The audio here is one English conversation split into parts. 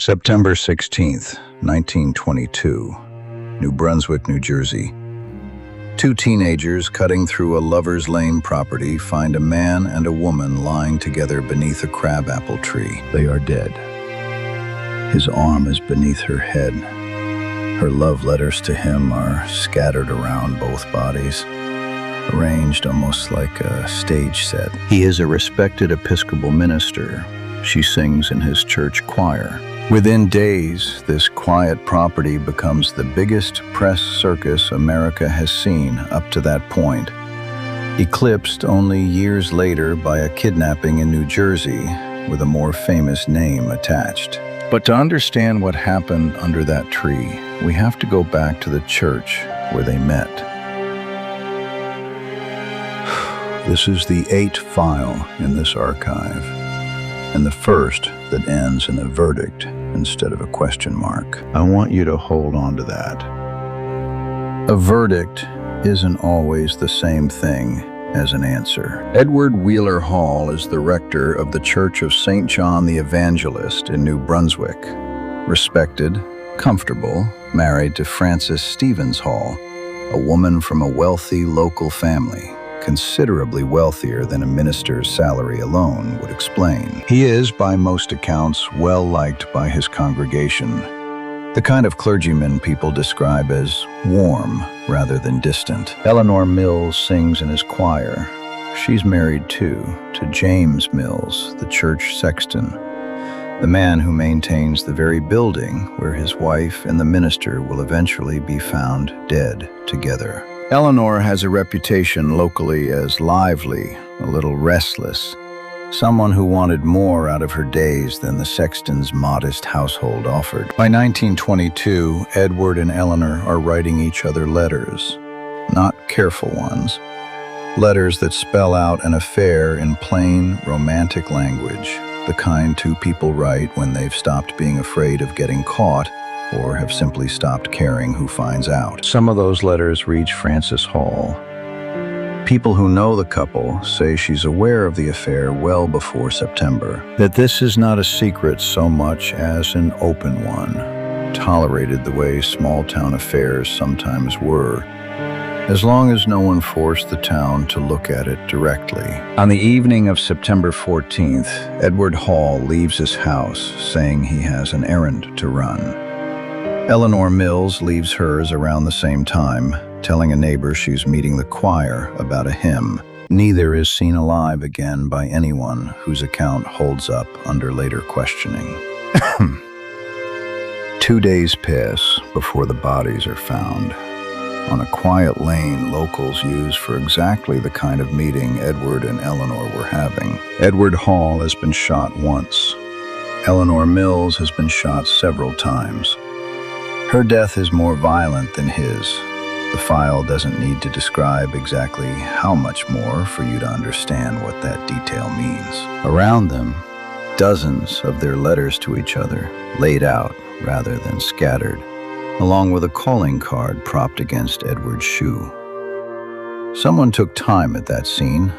September 16th, 1922, New Brunswick, New Jersey. Two teenagers cutting through a lover's lane property find a man and a woman lying together beneath a crabapple tree. They are dead. His arm is beneath her head. Her love letters to him are scattered around both bodies, arranged almost like a stage set. He is a respected Episcopal minister. She sings in his church choir. Within days, this quiet property becomes the biggest press circus America has seen up to that point, eclipsed only years later by a kidnapping in New Jersey with a more famous name attached. But to understand what happened under that tree, we have to go back to the church where they met. This is the 8th file in this archive, and the first that ends in a verdict instead of a question mark. I want you to hold on to that. A verdict isn't always the same thing as an answer. Edward Wheeler Hall is the rector of the Church of St. John the Evangelist in New Brunswick. Respected, comfortable, married to Frances Stevens Hall, a woman from a wealthy local family, considerably wealthier than a minister's salary alone would explain. He is, by most accounts, well liked by his congregation, the kind of clergyman people describe as warm rather than distant. Eleanor Mills sings in his choir. She's married too, to James Mills, the church sexton, the man who maintains the very building where his wife and the minister will eventually be found dead together. Eleanor has a reputation locally as lively, a little restless, someone who wanted more out of her days than the sexton's modest household offered. By 1922, Edward and Eleanor are writing each other letters, not careful ones, letters that spell out an affair in plain, romantic language, the kind two people write when they've stopped being afraid of getting caught or have simply stopped caring who finds out. Some of those letters reach Frances Hall. People who know the couple say she's aware of the affair well before September, that this is not a secret so much as an open one, tolerated the way small-town affairs sometimes were, as long as no one forced the town to look at it directly. On the evening of September 14th, Edward Hall leaves his house, saying he has an errand to run. Eleanor Mills leaves hers around the same time, telling a neighbor she's meeting the choir about a hymn. Neither is seen alive again by anyone whose account holds up under later questioning. 2 days pass before the bodies are found, on a quiet lane locals use for exactly the kind of meeting Edward and Eleanor were having. Edward Hall has been shot once. Eleanor Mills has been shot several times. Her death is more violent than his. The file doesn't need to describe exactly how much more for you to understand what that detail means. Around them, dozens of their letters to each other, laid out rather than scattered, along with a calling card propped against Edward's shoe. Someone took time at that scene.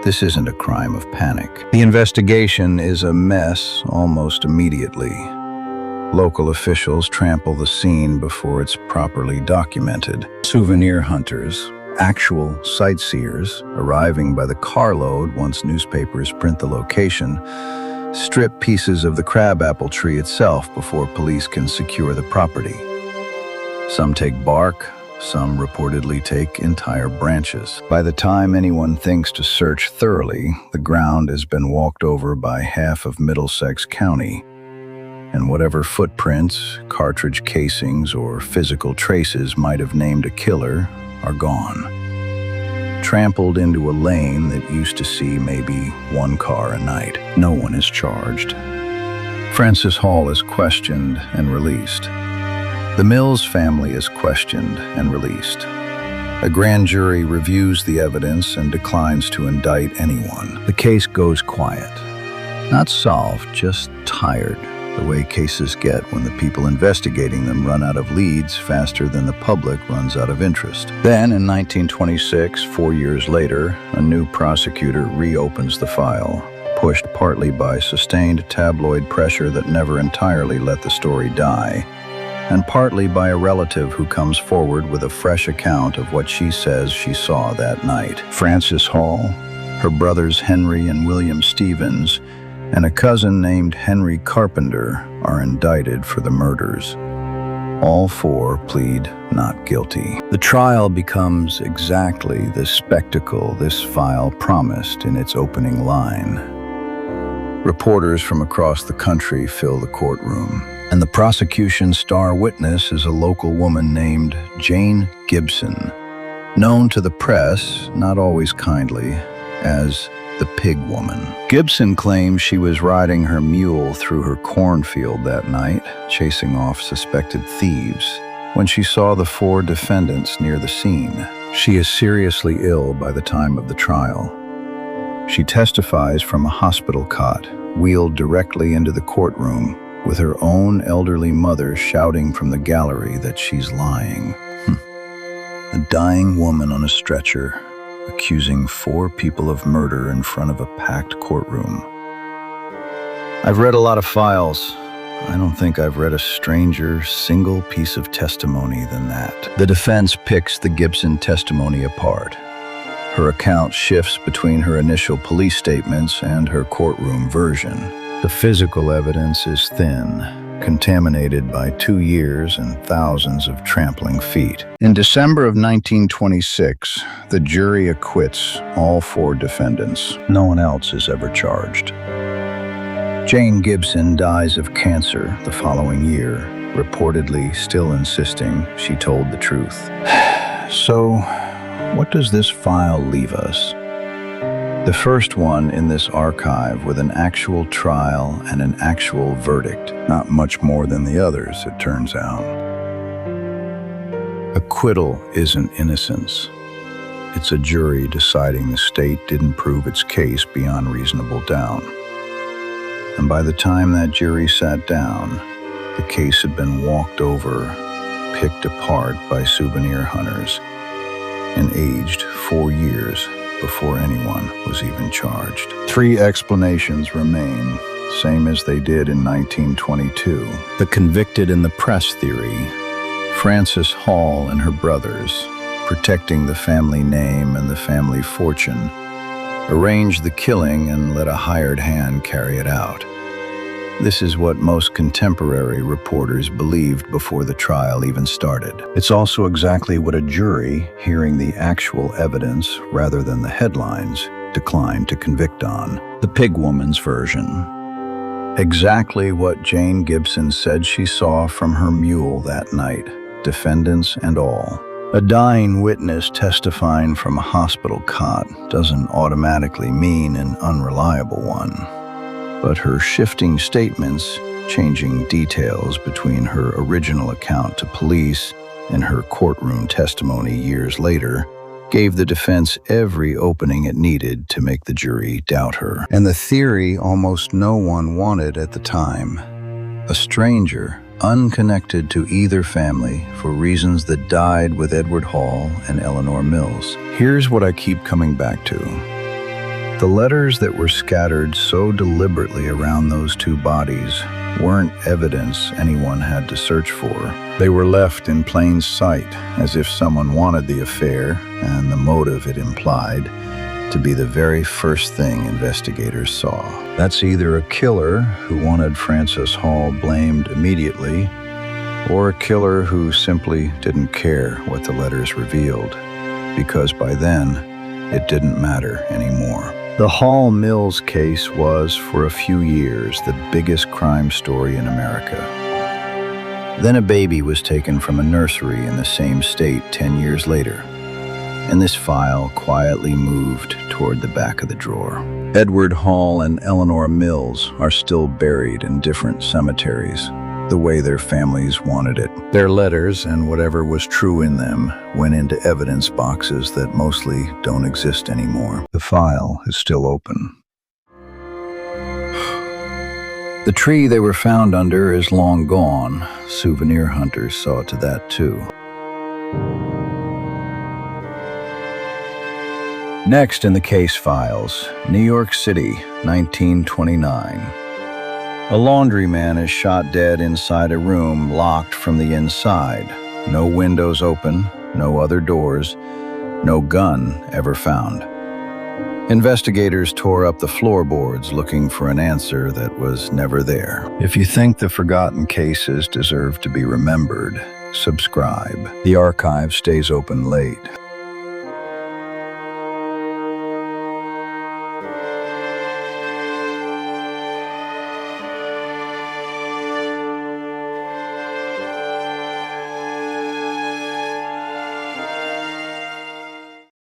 This isn't a crime of panic. The investigation is a mess almost immediately. Local officials trample the scene before it's properly documented. Souvenir hunters, actual sightseers, arriving by the carload once newspapers print the location, strip pieces of the crabapple tree itself before police can secure the property. Some take bark, some reportedly take entire branches. By the time anyone thinks to search thoroughly, the ground has been walked over by half of Middlesex County, and whatever footprints, cartridge casings, or physical traces might have named a killer are gone. Trampled into a lane that used to see maybe one car a night. No one is charged. Frances Hall is questioned and released. The Mills family is questioned and released. A grand jury reviews the evidence and declines to indict anyone. The case goes quiet. Not solved, just tired, the way cases get when the people investigating them run out of leads faster than the public runs out of interest. Then, in 1926, 4 years later, a new prosecutor reopens the file. pushed partly by sustained tabloid pressure that never entirely let the story die, and partly by a relative who comes forward with a fresh account of what she says she saw that night. Frances Hall, her brothers Henry and William Stevens, and a cousin named Henry Carpenter are indicted for the murders. All four plead not guilty. The trial becomes exactly the spectacle this file promised in its opening line. Reporters from across the country fill the courtroom, and the prosecution's star witness is a local woman named Jane Gibson, known to the press, not always kindly, as the Pig Woman. Gibson claims she was riding her mule through her cornfield that night, chasing off suspected thieves, when she saw the four defendants near the scene. She is seriously ill by the time of the trial. She testifies from a hospital cot, wheeled directly into the courtroom, with her own elderly mother shouting from the gallery that she's lying. A dying woman on a stretcher, accusing four people of murder in front of a packed courtroom. I've read a lot of files. I don't think I've read a stranger single piece of testimony than that. The defense picks the Gibson testimony apart. Her account shifts between her initial police statements and her courtroom version. The physical evidence is thin, contaminated by 2 years and thousands of trampling feet. In December of 1926, the jury acquits all four defendants. No one else is ever charged. Jane Gibson dies of cancer the following year, reportedly still insisting she told the truth. So, what does this file leave us? The first one in this archive with an actual trial and an actual verdict. Not much more than the others, it turns out. Acquittal isn't innocence. It's a jury deciding the state didn't prove its case beyond reasonable doubt. And by the time that jury sat down, the case had been walked over, picked apart by souvenir hunters, and aged 4 years before anyone was even charged. 3 explanations remain, same as they did in 1922. The convicted in the press theory, Frances Hall and her brothers, protecting the family name and the family fortune, arranged the killing and let a hired hand carry it out. This is what most contemporary reporters believed before the trial even started. It's also exactly what a jury, hearing the actual evidence rather than the headlines, declined to convict on. The Pig Woman's version. Exactly what Jane Gibson said she saw from her mule that night, defendants and all. A dying witness testifying from a hospital cot doesn't automatically mean an unreliable one. But her shifting statements, changing details between her original account to police and her courtroom testimony years later, gave the defense every opening it needed to make the jury doubt her. And the theory almost no one wanted at the time. A stranger, unconnected to either family for reasons that died with Edward Hall and Eleanor Mills. Here's what I keep coming back to. The letters that were scattered so deliberately around those 2 bodies weren't evidence anyone had to search for. They were left in plain sight, as if someone wanted the affair, and the motive it implied, to be the very first thing investigators saw. That's either a killer who wanted Frances Hall blamed immediately, or a killer who simply didn't care what the letters revealed, because by then, it didn't matter anymore. The Hall Mills case was, for a few years, the biggest crime story in America. Then a baby was taken from a nursery in the same state 10 years later, and this file quietly moved toward the back of the drawer. Edward Hall and Eleanor Mills are still buried in different cemeteries, the way their families wanted it. Their letters and whatever was true in them went into evidence boxes that mostly don't exist anymore. The file is still open. The tree they were found under is long gone. Souvenir hunters saw to that too. Next in the case files, New York City, 1929. A laundryman is shot dead inside a room locked from the inside. No windows open, no other doors, no gun ever found. Investigators tore up the floorboards looking for an answer that was never there. If you think the forgotten cases deserve to be remembered, subscribe. The archive stays open late.